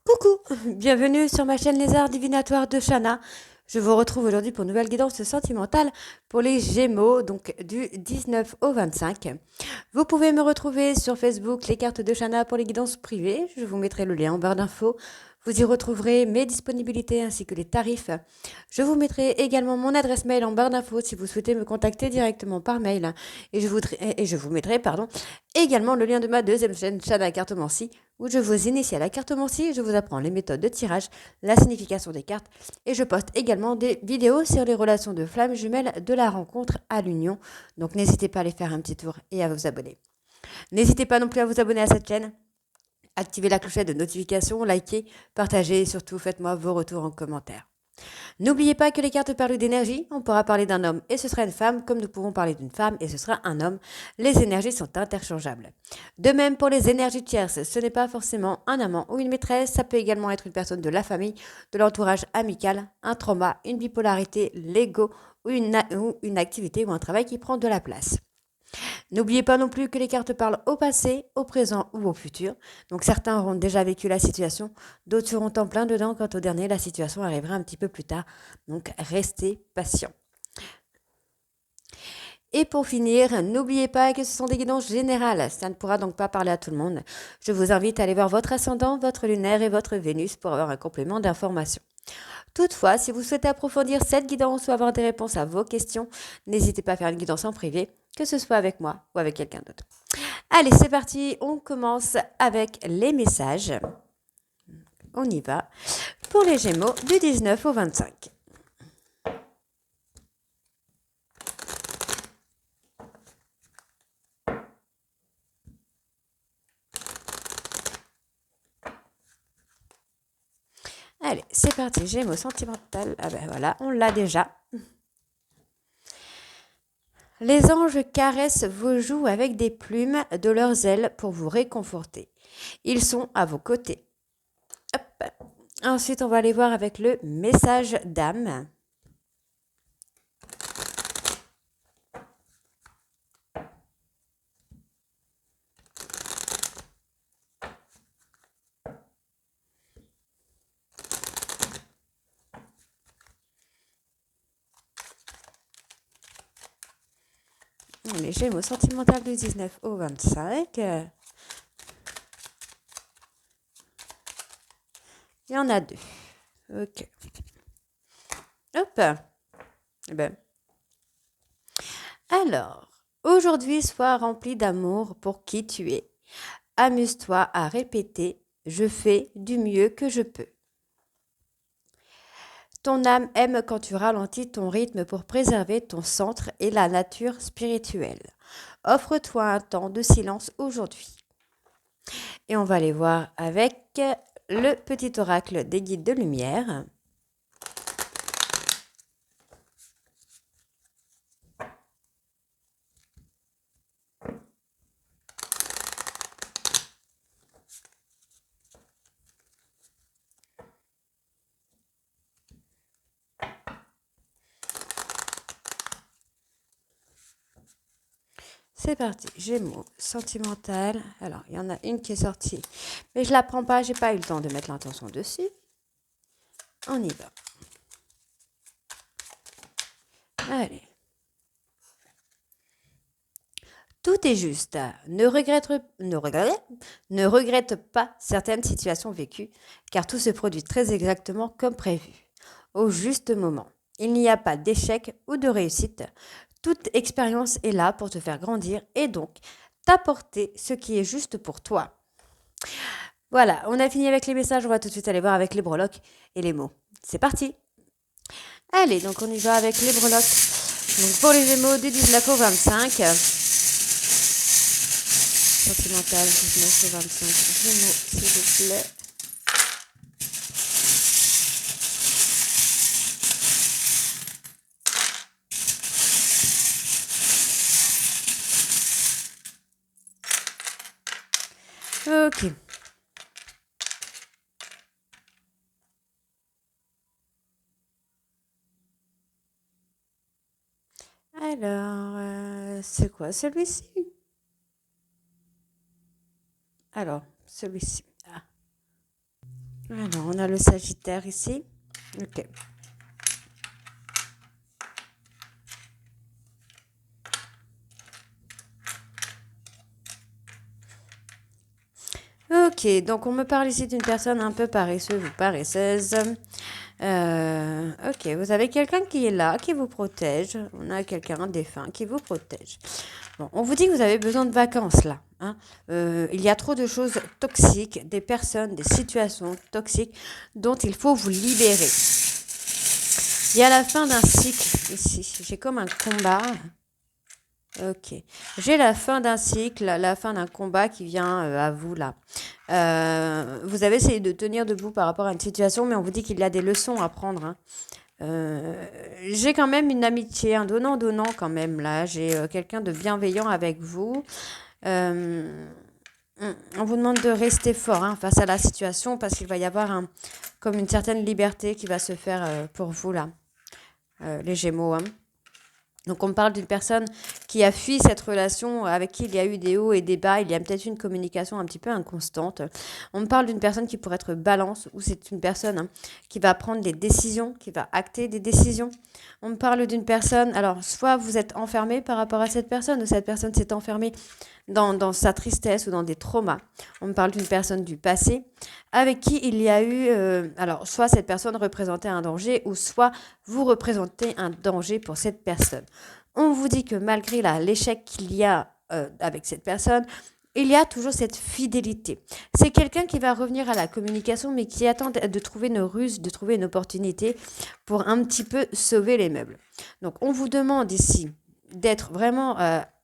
Coucou, bienvenue sur ma chaîne Les Arts Divinatoires de Shana. Je vous retrouve aujourd'hui pour une nouvelle guidance sentimentale pour les Gémeaux, donc du 19 au 25. Vous pouvez me retrouver sur Facebook, les cartes de Shana pour les guidances privées. Je vous mettrai le lien en barre d'infos. Vous y retrouverez mes disponibilités ainsi que les tarifs. Je vous mettrai également mon adresse mail en barre d'infos si vous souhaitez me contacter directement par mail. Et je vous mettrai également le lien de ma deuxième chaîne, Shana Cartomancie, où je vous initie à la cartomancie et je vous apprends les méthodes de tirage, la signification des cartes et je poste également des vidéos sur les relations de flammes jumelles de la rencontre à l'union. Donc n'hésitez pas à aller faire un petit tour et à vous abonner. N'hésitez pas non plus à vous abonner à cette chaîne, activez la clochette de notification, likez, partagez et surtout faites-moi vos retours en commentaire. N'oubliez pas que les cartes parlent d'énergie, on pourra parler d'un homme et ce sera une femme, comme nous pouvons parler d'une femme et ce sera un homme. Les énergies sont interchangeables. De même pour les énergies tierces, ce n'est pas forcément un amant ou une maîtresse, ça peut également être une personne de la famille, de l'entourage amical, un trauma, une bipolarité, l'ego ou une activité ou un travail qui prend de la place. N'oubliez pas non plus que les cartes parlent au passé, au présent ou au futur. Donc certains auront déjà vécu la situation, d'autres seront en plein dedans. Quant au dernier, la situation arrivera un petit peu plus tard. Donc restez patient. Et pour finir, n'oubliez pas que ce sont des guidances générales. Ça ne pourra donc pas parler à tout le monde. Je vous invite à aller voir votre ascendant, votre lunaire et votre Vénus pour avoir un complément d'information. Toutefois, si vous souhaitez approfondir cette guidance ou avoir des réponses à vos questions, n'hésitez pas à faire une guidance en privé, que ce soit avec moi ou avec quelqu'un d'autre. Allez, c'est parti, on commence avec les messages. On y va pour les Gémeaux du 19 au 25. Allez, c'est parti, Gémeaux sentimental. Ah ben voilà, on l'a déjà. Les anges caressent vos joues avec des plumes de leurs ailes pour vous réconforter. Ils sont à vos côtés. Hop. Ensuite, on va aller voir avec le message d'âme. Les Gémeaux sentimental du 19 au 25. Il y en a deux. Ok. Hop. Eh ben. Alors, aujourd'hui, sois rempli d'amour pour qui tu es. Amuse-toi à répéter je fais du mieux que je peux. Ton âme aime quand tu ralentis ton rythme pour préserver ton centre et la nature spirituelle. Offre-toi un temps de silence aujourd'hui. Et on va aller voir avec le petit oracle des guides de lumière. C'est parti, Gémeaux, sentimental. Alors, il y en a une qui est sortie, mais je la prends pas, j'ai pas eu le temps de mettre l'intention dessus. On y va. Allez. Tout est juste. Ne regrette pas certaines situations vécues, car tout se produit très exactement comme prévu, au juste moment. Il n'y a pas d'échec ou de réussite. Toute expérience est là pour te faire grandir et donc t'apporter ce qui est juste pour toi. Voilà, on a fini avec les messages, on va tout de suite aller voir avec les breloques et les mots. C'est parti. Allez, donc on y va avec les breloques. Donc pour les Gémeaux du 19 au 25. Sentimental 19 au 25. Gémeaux, s'il vous plaît. Ok. Alors, c'est quoi celui-ci? Alors, celui-ci. Ah. Alors, on a le Sagittaire ici. Ok. Ok, donc on me parle ici d'une personne un peu paresseuse ou paresseuse. Ok, vous avez quelqu'un qui est là, qui vous protège. On a quelqu'un défunt qui vous protège. Bon, on vous dit que vous avez besoin de vacances là. Hein. Il y a trop de choses toxiques, des personnes, des situations toxiques dont il faut vous libérer. Il y a la fin d'un cycle ici. J'ai comme un combat. Ok. J'ai la fin d'un cycle, la fin d'un combat qui vient à vous là. Vous avez essayé de tenir debout par rapport à une situation, mais on vous dit qu'il y a des leçons à prendre. Hein. J'ai quand même une amitié, un donnant-donnant quand même là. J'ai quelqu'un de bienveillant avec vous. Euh, on vous demande de rester fort hein, face à la situation parce qu'il va y avoir comme une certaine liberté qui va se faire pour vous là, les Gémeaux. Hein. Donc on parle d'une personne qui a fui cette relation, avec qui il y a eu des hauts et des bas, il y a peut-être une communication un petit peu inconstante. On me parle d'une personne qui pourrait être balance, ou c'est une personne hein, qui va prendre des décisions, qui va acter des décisions. On me parle d'une personne, alors soit vous êtes enfermé par rapport à cette personne, ou cette personne s'est enfermée dans sa tristesse ou dans des traumas. On me parle d'une personne du passé avec qui il y a eu, alors soit cette personne représentait un danger ou soit vous représentez un danger pour cette personne. On vous dit que malgré l'échec qu'il y a avec cette personne, il y a toujours cette fidélité. C'est quelqu'un qui va revenir à la communication, mais qui attend de trouver une ruse, de trouver une opportunité pour un petit peu sauver les meubles. Donc, on vous demande ici d'être vraiment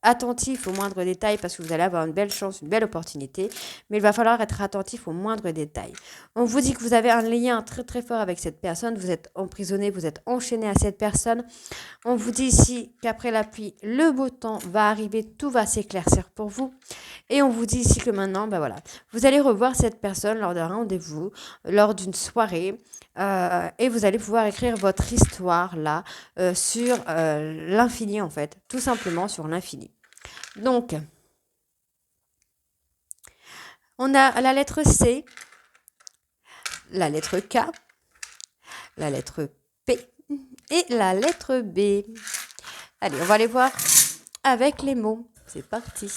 attentif aux moindres détails parce que vous allez avoir une belle chance, une belle opportunité, mais il va falloir être attentif aux moindres détails. On vous dit que vous avez un lien très très fort avec cette personne, vous êtes emprisonné, vous êtes enchaîné à cette personne. On vous dit ici qu'après la pluie, le beau temps va arriver, tout va s'éclaircir pour vous. Et on vous dit ici que maintenant, ben voilà, vous allez revoir cette personne lors d'un rendez-vous, lors d'une soirée, et vous allez pouvoir écrire votre histoire là sur l'infini en fait, tout simplement sur l'infini. Donc, on a la lettre C, la lettre K, la lettre P et la lettre B. Allez, on va aller voir avec les mots. C'est parti.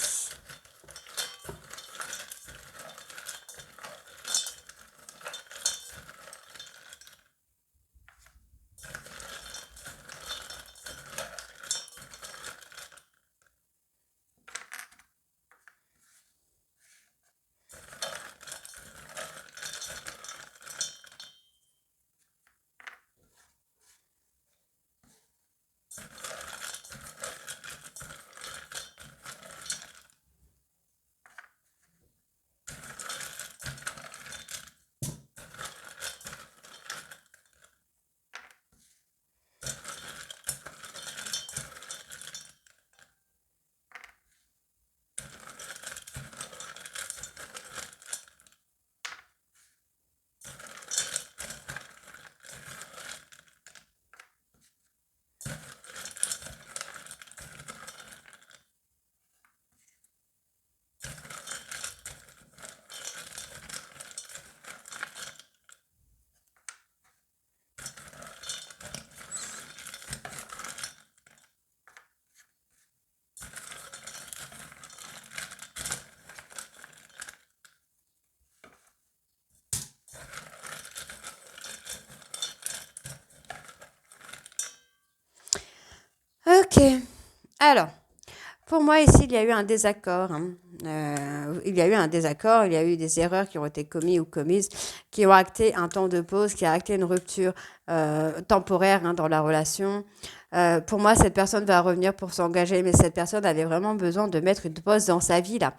Ok. Alors, pour moi, ici, il y a eu un désaccord. Hein. Il y a eu un désaccord, il y a eu des erreurs qui ont été commises ou commises, qui ont acté un temps de pause, qui a acté une rupture temporaire hein, dans la relation. Pour moi, cette personne va revenir pour s'engager, mais cette personne avait vraiment besoin de mettre une pause dans sa vie là,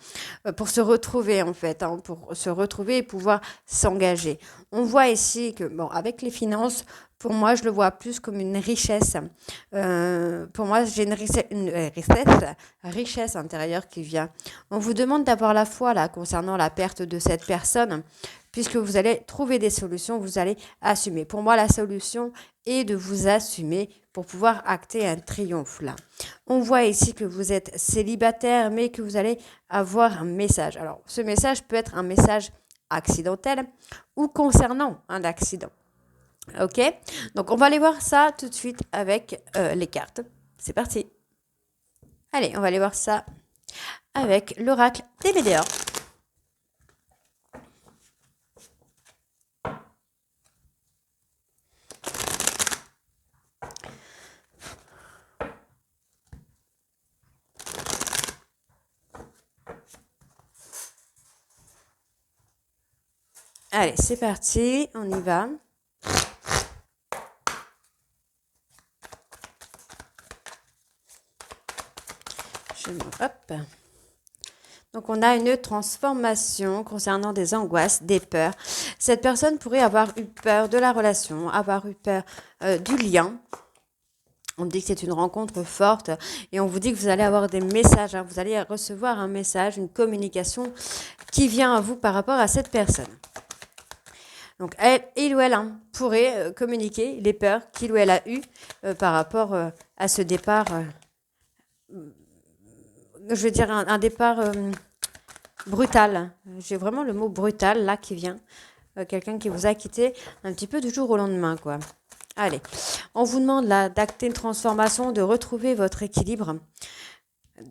pour se retrouver en fait, hein, pour se retrouver et pouvoir s'engager. On voit ici que, bon, avec les finances, pour moi, je le vois plus comme une richesse. Pour moi, j'ai richesse intérieure qui vient. On vous demande d'avoir la foi là concernant la perte de cette personne, puisque vous allez trouver des solutions, vous allez assumer. Pour moi, la solution est de vous assumer pour pouvoir acter un triomphe là. On voit ici que vous êtes célibataire, mais que vous allez avoir un message. Alors, ce message peut être un message accidentelle ou concernant un accident. Ok? Donc, on va aller voir ça tout de suite avec les cartes. C'est parti. Allez, on va aller voir ça avec l'oracle des météores. Allez, c'est parti, on y va. Hop. Donc, on a une transformation concernant des angoisses, des peurs. Cette personne pourrait avoir eu peur de la relation, avoir eu peur du lien. On dit que c'est une rencontre forte et on vous dit que vous allez avoir des messages. Vous allez recevoir un message, une communication qui vient à vous par rapport à cette personne. Donc, il ou elle pourrait communiquer les peurs qu'il ou elle a eues par rapport à ce départ. Je veux dire un départ brutal. J'ai vraiment le mot brutal là qui vient. Quelqu'un qui vous a quitté un petit peu du jour au lendemain, quoi. Allez, on vous demande là d'acter une transformation, de retrouver votre équilibre,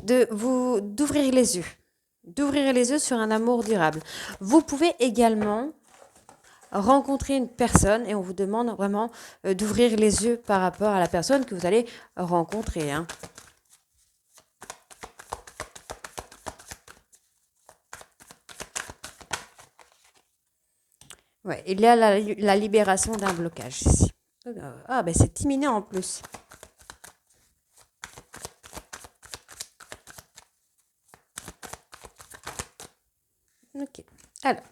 d'ouvrir les yeux sur un amour durable. Vous pouvez également rencontrer une personne et on vous demande vraiment d'ouvrir les yeux par rapport à la personne que vous allez rencontrer. Ouais, il y a la libération d'un blocage ici. Ah, ben c'est imminent en plus. Ok, alors.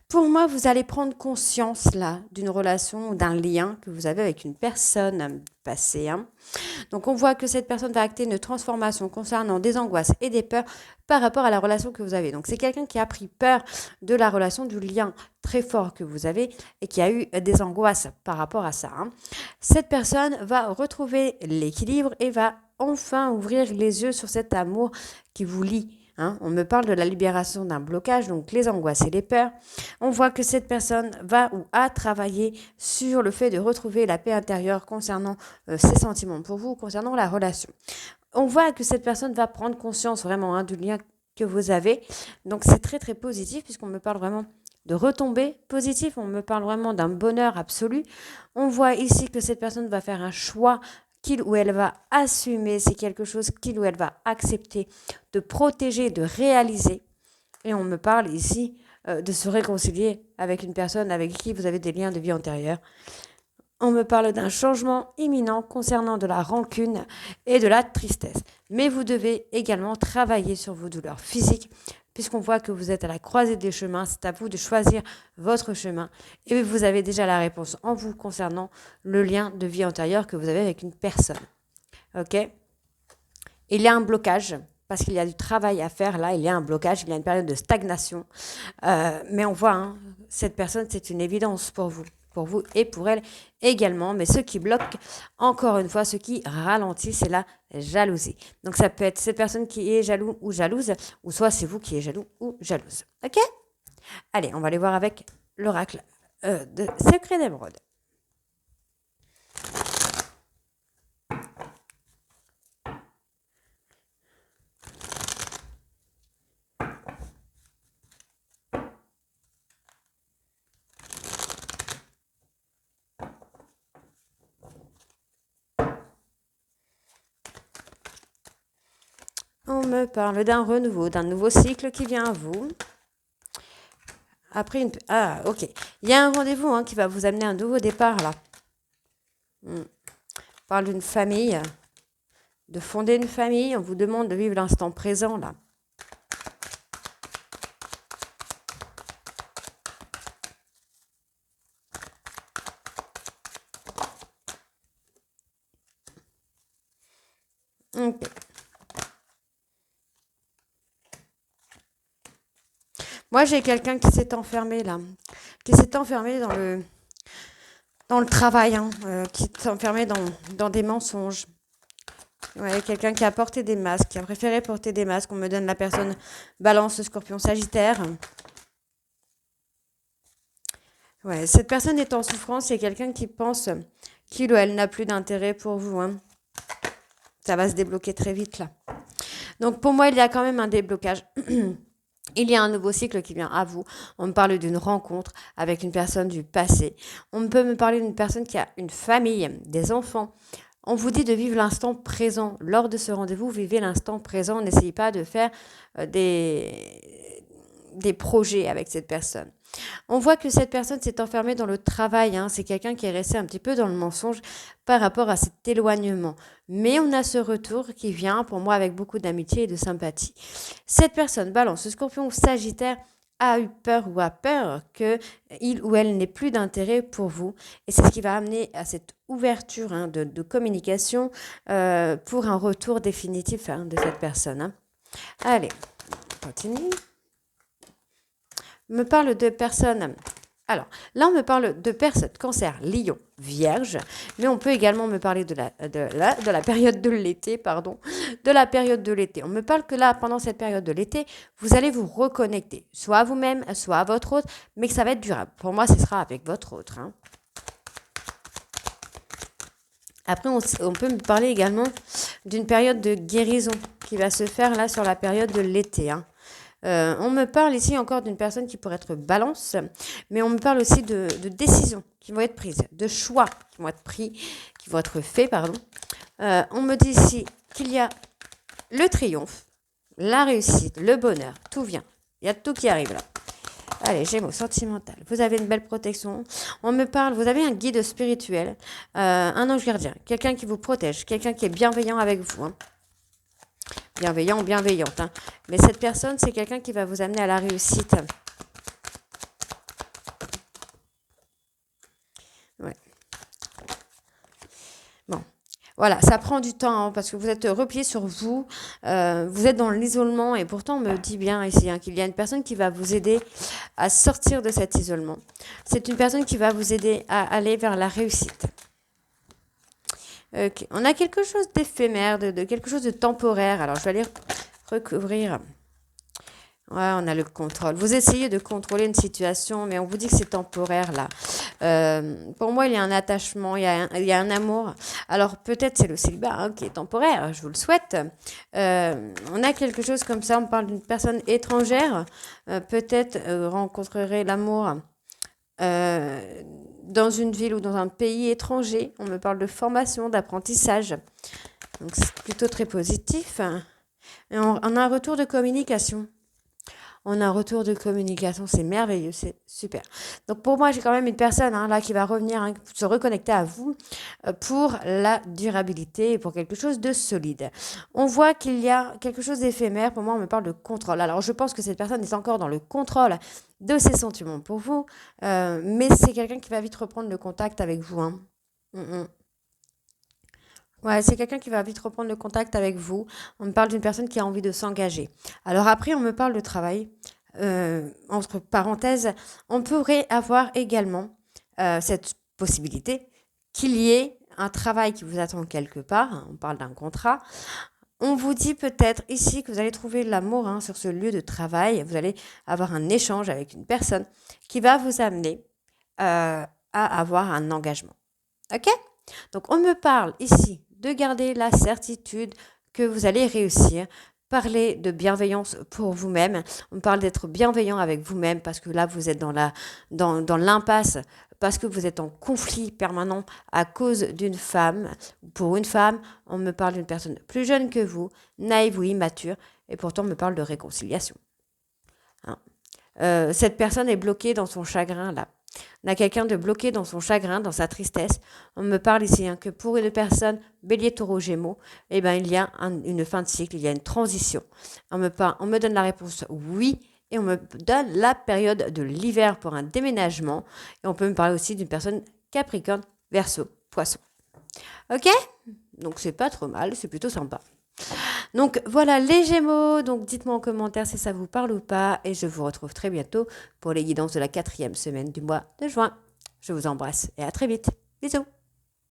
Pour moi, vous allez prendre conscience là d'une relation ou d'un lien que vous avez avec une personne passée. Donc, on voit que cette personne va acter une transformation concernant des angoisses et des peurs par rapport à la relation que vous avez. Donc, c'est quelqu'un qui a pris peur de la relation, du lien très fort que vous avez et qui a eu des angoisses par rapport à ça. Cette personne va retrouver l'équilibre et va enfin ouvrir les yeux sur cet amour qui vous lie. On me parle de la libération d'un blocage, donc les angoisses et les peurs. On voit que cette personne va ou a travaillé sur le fait de retrouver la paix intérieure concernant ses sentiments pour vous, concernant la relation. On voit que cette personne va prendre conscience vraiment du lien que vous avez. Donc c'est très très positif puisqu'on me parle vraiment de retombées positives, on me parle vraiment d'un bonheur absolu. On voit ici que cette personne va faire un choix qu'il ou elle va assumer, c'est quelque chose qu'il ou elle va accepter, de protéger, de réaliser. Et on me parle ici de se réconcilier avec une personne avec qui vous avez des liens de vie antérieurs. On me parle d'un changement imminent concernant de la rancune et de la tristesse. Mais vous devez également travailler sur vos douleurs physiques, puisqu'on voit que vous êtes à la croisée des chemins. C'est à vous de choisir votre chemin. Et vous avez déjà la réponse en vous concernant le lien de vie antérieure que vous avez avec une personne. Ok ? Il y a un blocage, parce qu'il y a du travail à faire là. Il y a un blocage, il y a une période de stagnation. Mais on voit, cette personne, c'est une évidence pour vous et pour elle également. Mais ce qui bloque, encore une fois, ce qui ralentit, c'est la jalousie. Donc ça peut être cette personne qui est jaloux ou jalouse, ou soit c'est vous qui êtes jaloux ou jalouse. Ok ? Allez, on va aller voir avec l'oracle de Secret d'Émeraude. On me parle d'un renouveau, d'un nouveau cycle qui vient à vous. Après ok. Il y a un rendez-vous qui va vous amener un nouveau départ là. On parle d'une famille, de fonder une famille. On vous demande de vivre l'instant présent là. Okay. Moi, j'ai quelqu'un qui s'est enfermé là, qui s'est enfermé dans le travail, qui s'est enfermé dans des mensonges. Ouais, quelqu'un qui a porté des masques, qui a préféré porter des masques. On me donne la personne Balance, Scorpion, Sagittaire. Ouais, cette personne est en souffrance. C'est quelqu'un qui pense qu'il ou elle n'a plus d'intérêt pour vous. Hein. Ça va se débloquer très vite là. Donc pour moi, il y a quand même un déblocage. Il y a un nouveau cycle qui vient à vous. On me parle d'une rencontre avec une personne du passé. On peut me parler d'une personne qui a une famille, des enfants. On vous dit de vivre l'instant présent. Lors de ce rendez-vous, vivez l'instant présent. N'essayez pas de faire des projets avec cette personne. On voit que cette personne s'est enfermée dans le travail. Hein. C'est quelqu'un qui est resté un petit peu dans le mensonge par rapport à cet éloignement. Mais on a ce retour qui vient pour moi avec beaucoup d'amitié et de sympathie. Cette personne, Balance, Scorpion ou Sagittaire, a eu peur ou a peur que il ou elle n'ait plus d'intérêt pour vous. Et c'est ce qui va amener à cette ouverture de communication pour un retour définitif de cette personne. Hein. Allez, on continue. Me parle de personnes. Alors, là, on me parle de personnes Cancer, Lion, Vierge, mais on peut également me parler de la période de l'été, pardon, de la période de l'été. On me parle que là, pendant cette période de l'été, vous allez vous reconnecter, soit à vous-même, soit à votre autre, mais que ça va être durable. Pour moi, ce sera avec votre autre. Hein. Après, on peut me parler également d'une période de guérison qui va se faire là sur la période de l'été. Hein. On me parle ici encore d'une personne qui pourrait être Balance, mais on me parle aussi de décisions qui vont être prises, de choix qui vont être pris, qui vont être faits, pardon. On me dit ici qu'il y a le triomphe, la réussite, le bonheur, tout vient. Il y a tout qui arrive là. Allez, Gémeaux, sentimental. Vous avez une belle protection. On me parle, vous avez un guide spirituel, un ange gardien, quelqu'un qui vous protège, quelqu'un qui est bienveillant avec vous. Hein. Bienveillant ou bienveillante. Hein. Mais cette personne, c'est quelqu'un qui va vous amener à la réussite. Ouais. Bon. Voilà, ça prend du temps hein, parce que vous êtes replié sur vous. Vous êtes dans l'isolement et pourtant on me dit bien ici hein, qu'il y a une personne qui va vous aider à sortir de cet isolement. C'est une personne qui va vous aider à aller vers la réussite. Okay. On a quelque chose d'éphémère, de quelque chose de temporaire. Alors, je vais aller recouvrir. Ouais, on a le contrôle. Vous essayez de contrôler une situation, mais on vous dit que c'est temporaire, là. Pour moi, il y a un attachement, il y a un amour. Alors, peut-être c'est le célibat hein, qui est temporaire, je vous le souhaite. On a quelque chose comme ça, on parle d'une personne étrangère. Peut-être rencontrerait l'amour dans une ville ou dans un pays étranger. On me parle de formation, d'apprentissage. Donc, c'est plutôt très positif. Et on a un retour de communication. On a un retour de communication, c'est merveilleux, c'est super. Donc pour moi, j'ai quand même une personne hein, là qui va revenir, hein, se reconnecter à vous pour la durabilité et pour quelque chose de solide. On voit qu'il y a quelque chose d'éphémère. Pour moi, on me parle de contrôle. Alors je pense que cette personne est encore dans le contrôle de ses sentiments pour vous, mais c'est quelqu'un qui va vite reprendre le contact avec vous. Hein. Ouais, c'est quelqu'un qui va vite reprendre le contact avec vous. On me parle d'une personne qui a envie de s'engager. Alors après, on me parle de travail. Entre parenthèses, on pourrait avoir également cette possibilité qu'il y ait un travail qui vous attend quelque part. Hein, on parle d'un contrat. On vous dit peut-être ici que vous allez trouver l'amour hein, sur ce lieu de travail. Vous allez avoir un échange avec une personne qui va vous amener à avoir un engagement. OK ? Donc, on me parle ici de garder la certitude que vous allez réussir. Parler de bienveillance pour vous-même. On parle d'être bienveillant avec vous-même parce que là, vous êtes dans l'impasse, parce que vous êtes en conflit permanent à cause d'une femme. Pour une femme, on me parle d'une personne plus jeune que vous, naïve ou immature, et pourtant on me parle de réconciliation. Hein. Cette personne est bloquée dans son chagrin là. On a quelqu'un de bloqué dans son chagrin, dans sa tristesse. On me parle ici hein, que pour une personne, bélier, taureau, gémeaux, eh ben, il y a une fin de cycle, il y a une transition. On me donne la réponse oui, et on me donne la période de l'hiver pour un déménagement. Et on peut me parler aussi d'une personne capricorne, verseau, poisson. Ok ? Donc c'est pas trop mal, c'est plutôt sympa. Donc voilà les Gémeaux, donc dites-moi en commentaire si ça vous parle ou pas et je vous retrouve très bientôt pour les guidances de la 4e semaine du mois de juin. Je vous embrasse et à très vite. Bisous.